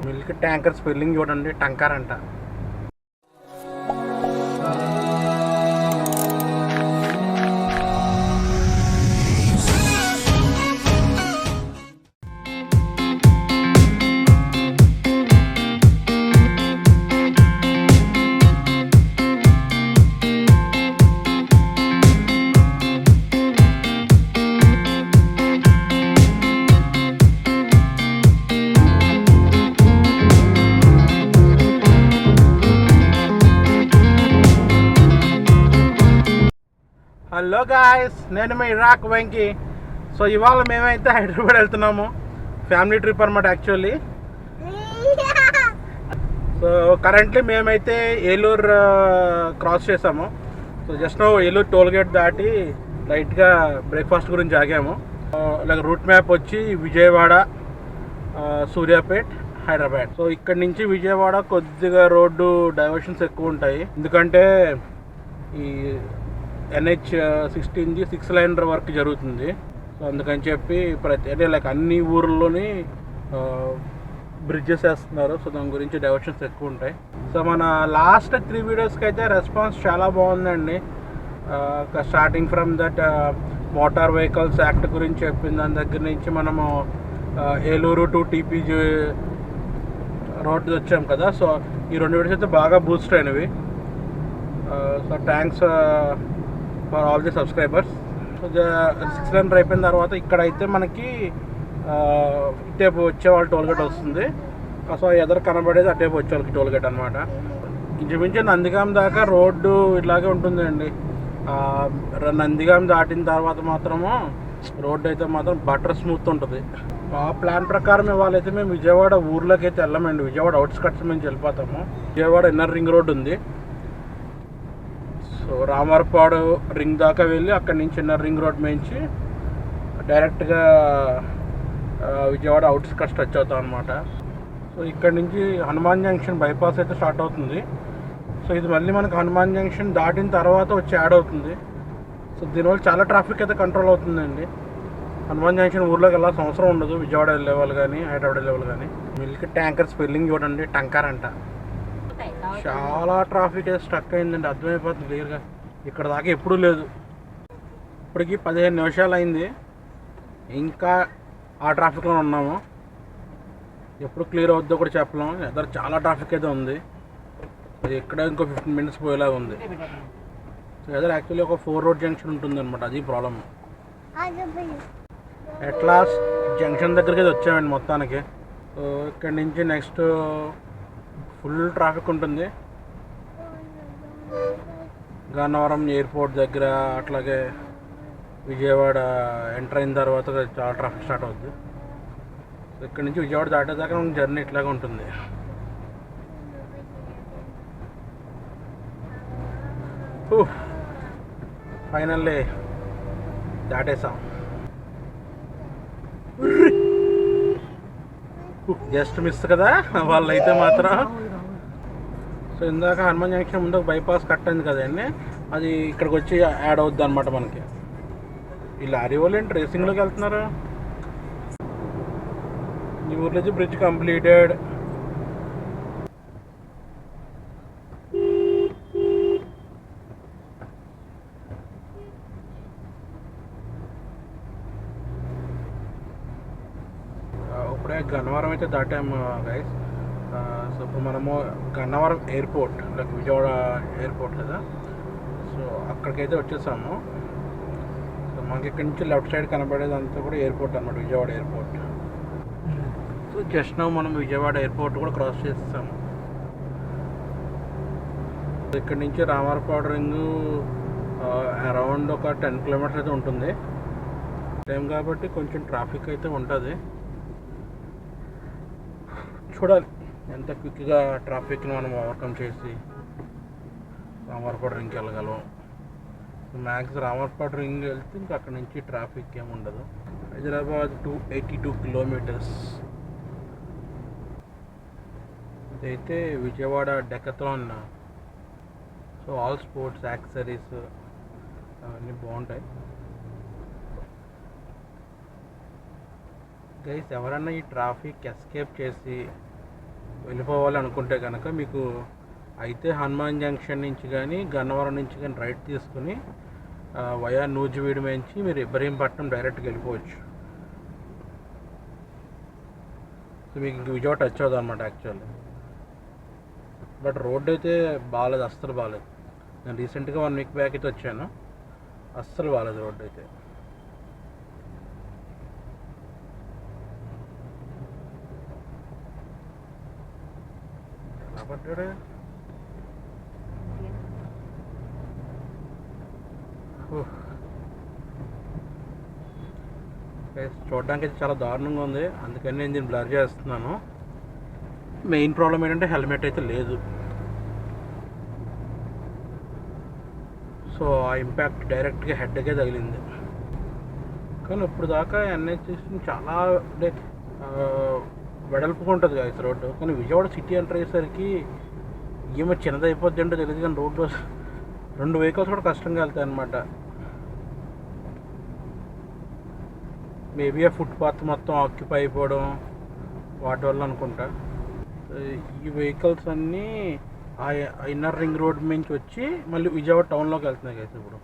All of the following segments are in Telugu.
మిల్క్ ట్యాంకర్ స్పెల్లింగ్ చూడండి, టంకర్ అంట. హలో గాయస్, నేను మీ ఇరాక్ వెంకీ. సో ఇవాళ మేమైతే హైదరాబాద్ వెళ్తున్నాము. ఫ్యామిలీ ట్రిప్ అనమాట యాక్చువల్లీ. సో కరెంట్లీ మేమైతే ఏలూరు క్రాస్ చేసాము. So just Eluru toll gate దాటి లైట్గా బ్రేక్ఫాస్ట్ గురించి ఆగాము. లైక్ రూట్ మ్యాప్ వచ్చి విజయవాడ, సూర్యాపేట్, హైదరాబాద్. సో ఇక్కడ నుంచి విజయవాడ కొద్దిగా రోడ్డు డైవర్షన్స్ ఎక్కువ ఉంటాయి, ఎందుకంటే ఈ NH-16 6 లైన్ వర్క్ జరుగుతుంది. సో అందుకని చెప్పి అంటే లైక్ అన్ని ఊర్లలోని బ్రిడ్జెస్ వేస్తున్నారు. సో దాని గురించి డైవర్షన్స్ ఎక్కువ ఉంటాయి. సో మన లాస్ట్ 3 వీడియోస్కి అయితే రెస్పాన్స్ చాలా బాగుందండి. Starting from that motor vehicles act గురించి చెప్పింది, దాని దగ్గర నుంచి మనము ఏలూరు టు TPG రోడ్ వచ్చాం కదా. సో ఈ 2 వీడియోస్ అయితే బాగా బూస్ట్ అయినవి. So thanks for all the subscribers. So 6 line అయిపోయిన తర్వాత ఇక్కడైతే మనకి ఇటేపు వచ్చే వాళ్ళ టోల్గేట్ వస్తుంది. సో ఎదురు కనబడేది అటేపు వచ్చే వాళ్ళకి టోల్గేట్ అనమాట. ఇంచుమించు నందిగాం దాకా రోడ్డు ఇలాగే ఉంటుందండి. నందిగాం దాటిన తర్వాత మాత్రము రోడ్డు అయితే మాత్రం బటర్ స్మూత్ ఉంటుంది. ఆ ప్లాన్ ప్రకారం ఇవాళైతే మేము విజయవాడ ఊర్లోకి అయితే వెళ్ళమండి. విజయవాడ అవుట్స్కట్స్ నుంచి వెళ్ళిపోతాము. విజయవాడ ఇన్నర్ రింగ్ రోడ్ ఉంది. సో రామర్పాడు రింగ్ దాకా వెళ్ళి అక్కడి నుంచి ఇన్నర్ రింగ్ రోడ్ నుంచి డైరెక్ట్గా విజయవాడ అవుట్స్కట్స్ టచ్ అవుతాం అనమాట. సో ఇక్కడ నుంచి హనుమాన్ జంక్షన్ బైపాస్ అయితే స్టార్ట్ అవుతుంది. సో ఇది మళ్ళీ మనకు హనుమాన్ జంక్షన్ దాటిన తర్వాత వచ్చి యాడ్ అవుతుంది. సో దీనివల్ల చాలా ట్రాఫిక్ అయితే కంట్రోల్ అవుతుందండి. హనుమాన్ జంక్షన్ ఊర్లోకి వెళ్ళాల్సిన అవసరం ఉండదు, విజయవాడ వెళ్ళే వాళ్ళు కానీ హైదరాబాద్ వెళ్ళే వాళ్ళు కానీ. మిల్క్ ట్యాంకర్ స్పెల్లింగ్ చూడండి, టంకర్ అంట. చాలా ట్రాఫిక్ అయితే స్టక్ అయిందండి, అర్థమైపోతుంది క్లియర్గా. ఇక్కడ దాకా ఎప్పుడూ లేదు. ఇప్పటికి 15 నిమిషాలు అయింది, ఇంకా ఆ ట్రాఫిక్లో ఉన్నాము. ఎప్పుడు క్లియర్ అవుద్దో కూడా చెప్పలేము. ఎదురు చాలా ట్రాఫిక్ అయితే ఉంది. అది ఎక్కడ ఇంకో 15 మినిట్స్ పోయేలాగా ఉంది. సో ఎదురు యాక్చువల్లీ ఒక 4 రోడ్ జంక్షన్ ఉంటుంది అనమాట, అది ప్రాబ్లమ్. ఎట్లాస్ట్ జంక్షన్ దగ్గరికి అయితే వచ్చామండి మొత్తానికి. సో ఇక్కడ నుంచి నెక్స్ట్ ఫుల్ ట్రాఫిక్ ఉంటుంది. గన్నవరం ఎయిర్పోర్ట్ దగ్గర, అట్లాగే విజయవాడ ఎంటర్ అయిన తర్వాత చాలా ట్రాఫిక్ స్టార్ట్ అవుద్ది. ఇక్కడ నుంచి విజయవాడ దాటేదాకా జర్నీ ఇట్లాగే ఉంటుంది. ఫైనల్లీ దాటేసాం. జస్ట్ మిస్ కదా వాళ్ళైతే మాత్రం. సో ఇందాక హనుమాన్ జంక్షన్ ముందు బైపాస్ కట్ అయింది కదండి, అది ఇక్కడికి వచ్చి యాడ్ అవుద్ది అనమాట మనకి. ఈ లారీ వాళ్ళు ఏంటి రేసింగ్లోకి వెళ్తున్నారు. ఈ ఊర్లో వచ్చి బ్రిడ్జ్ కంప్లీటెడ్. ఇప్పుడే గన్నవరం అయితే దాటాము గైస్. సో ఇప్పుడు మనము Gannavaram airport, like Vijayawada airport కదా, సో అక్కడికైతే వచ్చేసాము. సో మనకి ఇక్కడి నుంచి లెఫ్ట్ సైడ్ కనబడేదంతా కూడా ఎయిర్పోర్ట్ అనమాట, Vijayawada airport. So just now మనం విజయవాడ ఎయిర్పోర్ట్ కూడా క్రాస్ చేస్తాము. ఇక్కడి నుంచి రామర్పాడు రింగ్ అరౌండ్ ఒక 10 కిలోమీటర్స్ అయితే ఉంటుంది. టైం కాబట్టి కొంచెం ట్రాఫిక్ అయితే ఉంటుంది. చూడాలి ఎంత క్విక్గా ట్రాఫిక్ని మనం ఓవర్కమ్ చేసి రామర్పాడు రింగ్కి వెళ్ళగలం. మ్యాక్స్ రామర్పాడు రింగ్ వెళ్తే ఇంకా అక్కడ నుంచి ట్రాఫిక్ ఏమి ఉండదు. హైదరాబాద్ 282 కిలోమీటర్స్. ఇదైతే Vijayawada Decathlon. So all sports accessories అవన్నీ బాగుంటాయి. గైస్ ఎవరన్నా ఈ ట్రాఫిక్ ఎస్కేప్ చేసి వెళ్ళిపోవాలి అనుకుంటే కనుక మీకు అయితే హనుమాన్ జంక్షన్ నుంచి కానీ గన్నవరం నుంచి కానీ రైట్ తీసుకుని వయా నూజివీడు నుంచి మీరు ఇబ్రహీంపట్నం డైరెక్ట్గా వెళ్ళిపోవచ్చు. సో మీకు ఇంక విజయవాడ టచ్ అవుతుంది అనమాట యాక్చువల్లీ. బట్ రోడ్ అయితే బాగాలేదు, అస్సలు బాగాలేదు. నేను రీసెంట్గా 1 వీక్ బ్యాక్ అయితే వచ్చాను, అస్సలు బాగాలేదు రోడ్ అయితే. ఎలా పడ్డాడు? చూడడానికి అయితే చాలా దారుణంగా ఉంది, అందుకని నేను దీన్ని బ్లర్ చేస్తున్నాను. మెయిన్ ప్రాబ్లం ఏంటంటే హెల్మెట్ అయితే లేదు. సో ఆ ఇంపాక్ట్ డైరెక్ట్గా హెడ్కే తగిలింది. కానీ ఇప్పుడు దాకా ఎన్హెచ్ చాలా అంటే వెడల్పుగా ఉంటుంది కదా రోడ్డు. కానీ విజయవాడ సిటీ ఎంటర్ అయ్యేసరికి ఏమో చిన్నదైపోద్ది అంటే తెలియదు, కానీ రోడ్డు 2 వెహికల్స్ కూడా కష్టంగా వెళ్తాయి అన్నమాట. మేబీ ఆ ఫుట్పాత్ మొత్తం ఆక్యుపై అయిపోవడం వాటి వల్ల అనుకుంటా. ఈ వెహికల్స్ అన్నీ ఆ ఇన్నర్ రింగ్ రోడ్ నుంచి వచ్చి మళ్ళీ విజయవాడ టౌన్లోకి వెళ్తున్నాయి కదా. ఇప్పుడు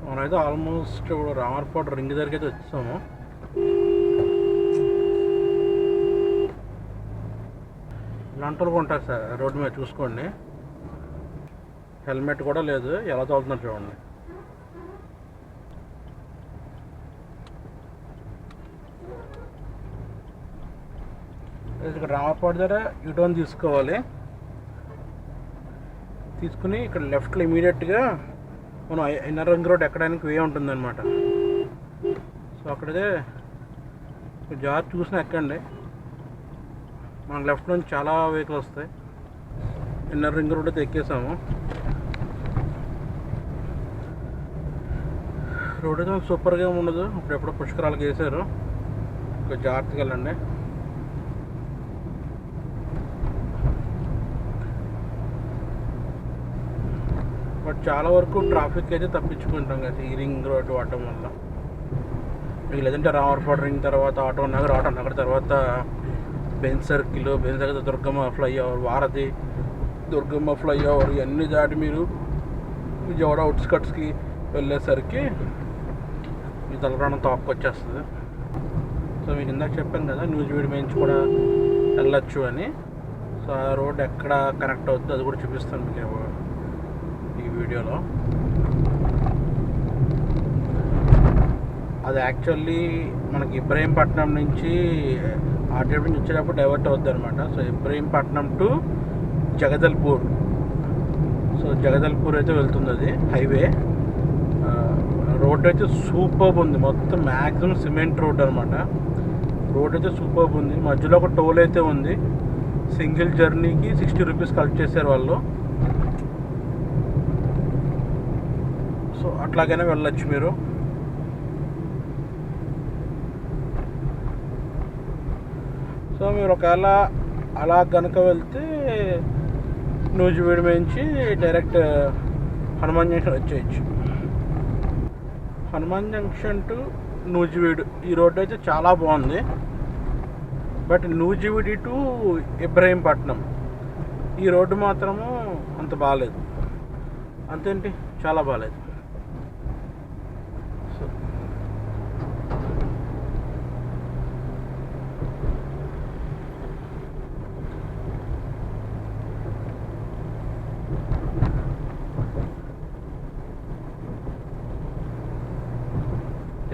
మనమైతే ఆల్మోస్ట్ ఇప్పుడు రామర్పాడు రింగ్ దగ్గరికి అయితే వచ్చాము. ఇలాంటి వాళ్ళు ఉంటారు సార్ రోడ్డు మీద, చూసుకోండి. హెల్మెట్ కూడా లేదు, ఎలా తోలుతున్నారు చూడండి. ఇక్కడ రామర్పాడు దగ్గర యూటర్న్ తీసుకోవాలి. తీసుకుని ఇక్కడ లెఫ్ట్లో ఇమీడియట్గా మనం ఇన్నర్ రింగ్ రోడ్ ఎక్కడానికి వే ఉంటుందన్నమాట. సో అక్కడితే జార్ చూసిన ఎక్కండి, మనకు లెఫ్ట్ నుంచి చాలా వెహికల్ వస్తాయి. ఇన్నర్ రింగ్ రోడ్ అయితే ఎక్కేసాము. రోడ్ అయితే సూపర్గా ఉండదు, ఇప్పుడెప్పుడో పుష్కరాలకు వేసారు, కొంచెం జాగ్రత్తగా వెళ్ళండి. బట్ చాలా వరకు ట్రాఫిక్ అయితే తప్పించుకుంటాం కదా ఈ రింగ్ రోడ్ వాడటం వల్ల. మీకు లేదంటే రామర్పాడు రింగ్ తర్వాత ఆటో నగర్ తర్వాత బెంజ్ సర్కిల్ దుర్గమ్మ ఫ్లైఓవర్, వారధి దుర్గమ్మ ఫ్లైఓవర్ ఇవన్నీ దాటి మీరు విజయవాడ అవుట్స్కట్స్కి వెళ్ళేసరికి మీ తలప్రాణం తోక్కొచ్చేస్తుంది. సో మీకు ఇందాక చెప్పాను కదా నూజివీడు నుంచి కూడా వెళ్ళొచ్చు అని. సో ఆ రోడ్ ఎక్కడ కనెక్ట్ అవుతుందో అది కూడా చూపిస్తాను మీకు ఈ వీడియోలో. అది యాక్చువల్లీ మనకి ఇబ్రహీంపట్నం నుంచి ఆర్టీఎఫ్ నుంచి వచ్చేటప్పుడు డైవర్ట్ అవుద్ది అనమాట. So Ibrahimpatnam to Jagdalpur, so Jagdalpur అయితే వెళ్తుంది అది హైవే. రోడ్ అయితే సూపర్బ్ ఉంది, మొత్తం మ్యాక్సిమం సిమెంట్ రోడ్ అనమాట. రోడ్ అయితే సూపర్బ్ ఉంది. మధ్యలో ఒక టోల్ అయితే ఉంది, సింగిల్ జర్నీకి 60 రూపీస్ కలెక్ట్ చేశారు వాళ్ళు. సో అట్లాగైనా వెళ్ళొచ్చు మీరు. సో మీరు ఒకవేళ అలా కనుక వెళ్తే నూజివీడు నుంచి డైరెక్ట్ హనుమాన్ జంక్షన్ వచ్చేయచ్చు. హనుమాన్ జంక్షన్ టు నూజివీడు ఈ రోడ్డు అయితే చాలా బాగుంది. బట్ నూజివీడు టు ఇబ్రహీంపట్నం ఈ రోడ్డు మాత్రము అంత బాగాలేదు. అంతేంటి, చాలా బాగాలేదు. సో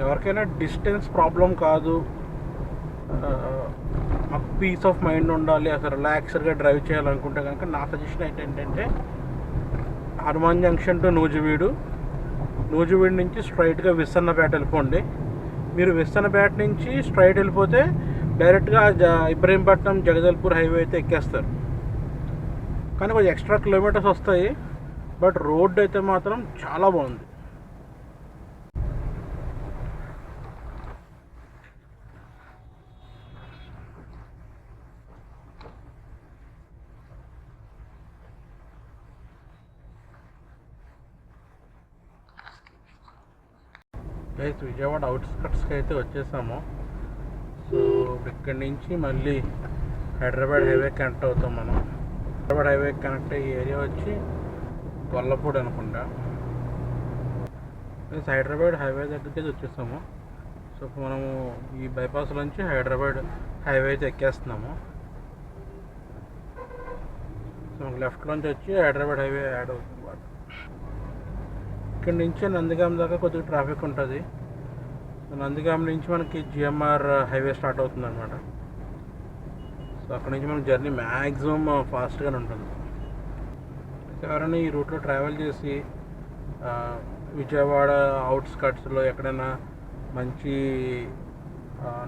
ఎవరికైనా డిస్టెన్స్ ప్రాబ్లం కాదు, మాకు పీస్ ఆఫ్ మైండ్ ఉండాలి, అసలు రిలాక్స్డ్గా డ్రైవ్ చేయాలనుకుంటే కనుక నా సజెషన్ ఏంటంటే హనుమాన్ జంక్షన్ టు నూజివీడు నుంచి స్ట్రైట్గా విస్సన్నపేట వెళ్ళిపోండి. మీరు విస్సన్నపేట నుంచి స్ట్రైట్ వెళ్ళిపోతే డైరెక్ట్గా ఇబ్రహీంపట్నం జగదల్పూర్ హైవే అయితే ఎక్కేస్తారు. కానీ కొంచెం ఎక్స్ట్రా కిలోమీటర్స్ వస్తాయి, బట్ రోడ్ అయితే మాత్రం చాలా బాగుంది. విజయవాడ అవుట్స్కట్స్కి అయితే వచ్చేసాము. సో ఇక్కడి నుంచి మళ్ళీ హైదరాబాద్ హైవే కనెక్ట్ అవుతాం మనం. హైదరాబాద్ హైవే కనెక్ట్ అయ్యే ఏరియా వచ్చి గొల్లపూడి అనుకుంటా. హైదరాబాద్ హైవే దగ్గరికి వచ్చేస్తాము. సో మనము ఈ బైపాస్ నుంచి హైదరాబాద్ హైవే అయితే ఎక్కేస్తున్నాము. సో మనకు లెఫ్ట్లోంచి వచ్చి హైదరాబాద్ హైవే యాడ్ అవుతుంది. ఇక్కడి నుంచి నందిగాం దాకా కొద్దిగా ట్రాఫిక్ ఉంటుంది. నందిగాం నుంచి మనకి జిఎంఆర్ హైవే స్టార్ట్ అవుతుంది అనమాట. సో అక్కడ నుంచి మనకి జర్నీ మ్యాక్సిమం ఫాస్ట్గానే ఉంటుంది. ఎవరైనా ఈ రూట్లో ట్రావెల్ చేసి విజయవాడ అవుట్స్కట్స్లో ఎక్కడైనా మంచి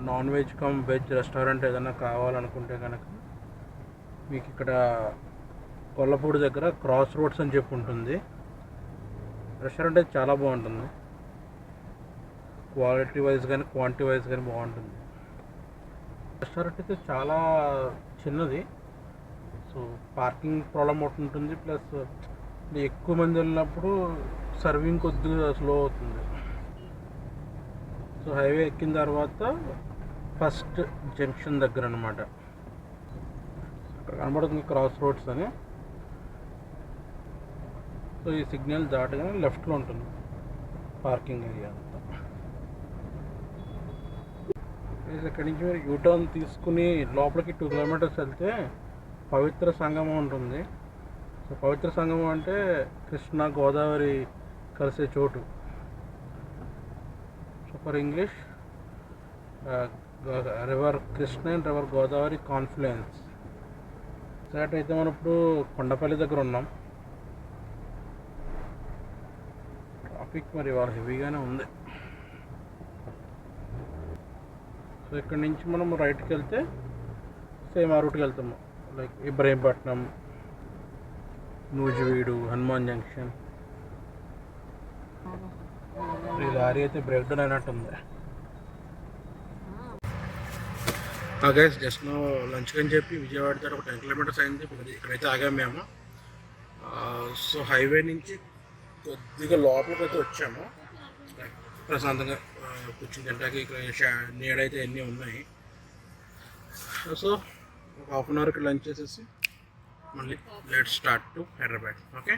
non veg come veg restaurant ఏదైనా కావాలనుకుంటే కనుక మీకు ఇక్కడ కొల్లపూడి దగ్గర క్రాస్ రోడ్స్ అని చెప్పి ఉంటుంది. రెస్టారెంట్ అయితే చాలా బాగుంటుంది. క్వాలిటీ వైజ్ కానీ క్వాంటిటీ వైజ్ కానీ బాగుంటుంది. రెస్టారెంట్ అయితే చాలా చిన్నది. సో పార్కింగ్ ప్రాబ్లం ఒకటి ఉంటుంది. ప్లస్ ఎక్కువ మంది వెళ్ళినప్పుడు సర్వింగ్ కొద్దిగా స్లో అవుతుంది. సో హైవే ఎక్కిన తర్వాత ఫస్ట్ జంక్షన్ దగ్గర అనమాట. అక్కడ కనబడుతుంది క్రాస్ రోడ్స్ అని. సో ఈ సిగ్నల్ దాటగానే లెఫ్ట్లో ఉంటుంది పార్కింగ్ ఏరియా అంతా. ఇక్కడి నుంచి మీరు యూటర్న్ తీసుకుని లోపలికి 2 కిలోమీటర్స్ వెళ్తే పవిత్ర సంగమం ఉంటుంది. సో పవిత్ర సంగమం అంటే కృష్ణ గోదావరి కలిసే చోటు. So for English river Krishna and river Godavari confluence. Site అయితే మనం ఇప్పుడు కొండపల్లి దగ్గర ఉన్నాం. ట్రాఫిక్ మరి ఇవాళ హెవీగానే ఉంది. సో ఇక్కడ నుంచి మనం రైట్కి వెళ్తే సేమ్ ఆ రూట్కి వెళ్తాము. Like Ibrahimpatnam, Nuzvid, Hanuman junction. ఈ లారీ అయితే బ్రేక్ డౌన్ అయినట్టుంది. గైస్ జస్ట్ నో లంచ్ అని చెప్పి విజయవాడ దగ్గర ఒక 10 కిలోమీటర్స్ అయింది. ఇక్కడైతే ఆగాము మేము. సో హైవే నుంచి కొద్దిగా లోపలికి అయితే వచ్చాము. ప్రశాంతంగా కూర్చుని తింటాకి ఇక్కడ నీడైతే ఎన్ని ఉన్నాయి. సో ఒక హాఫ్ అన్ అవర్కి లంచ్ చేసేసి మళ్ళీ let's start to Hyderabad. Okay.